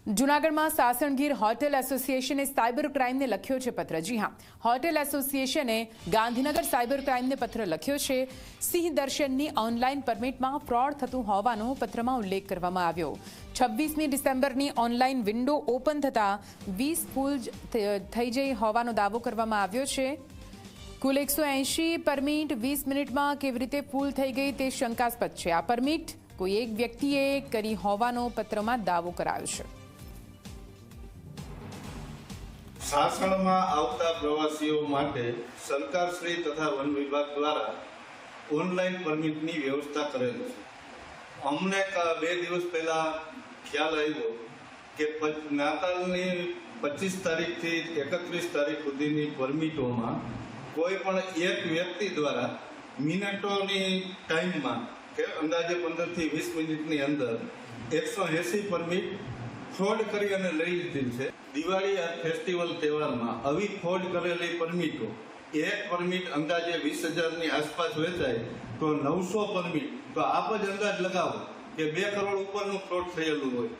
જૂનાગઢમાં Sasan Gir hotel એસોસિએશને cyber ક્રાઇમને લખ્યો છે પત્ર। જી હા, હોટેલ એસોસિએશને ગાંધીનગર સાયબર ક્રાઇમને પત્ર લખ્યો છે। સિંહ દર્શનની ઓનલાઈન પરમિટમાં ફ્રોડ થતું હોવાનો પત્રમાં ઉલ્લેખ કરવામાં આવ્યો। 26મી ડિસેમ્બરની ઓનલાઈન વિન્ડો ઓપન થતાં 20 ફૂલ થઈ જઈ હોવાનો દાવો કરવામાં આવ્યો છે। કુલ 180 પરમિટ 20 મિનિટમાં કેવી રીતે ફૂલ થઈ ગઈ તે શંકાસ્પદ છે। આ પરમિટ કોઈ એક વ્યક્તિએ કરી હોવાનો પત્રમાં દાવો કરાયો છે। સાસણમાં આવતા પ્રવાસીઓ માટે સરકારશ્રી તથા વન વિભાગ દ્વારા ઓનલાઈન પરમિટની વ્યવસ્થા કરેલ છે। અમને 2 દિવસ પહેલા ખ્યાલ આવ્યો કે નાતાલની 25 તારીખથી 31 તારીખ સુધીની પરમિટોમાં કોઈ પણ એક વ્યક્તિ દ્વારા મિનિટોની ટાઈમમાં કે અંદાજે 15 થી 20 મિનિટની અંદર 180 પરમિટ ફ્રોડ કરી અને લઈ લીધેલ છે। દિવાળી ફેસ્ટિવલ તહેવારમાં આવી ફ્રોડ કરેલી પરમિટો એક પરમિટ અંદાજે 20,000ની આસપાસ વેચાય તો 900 પરમિટ, તો આપ જ અંદાજ લગાવો કે 2 કરોડ ઉપરનું ફ્રોડ થયેલું હોય।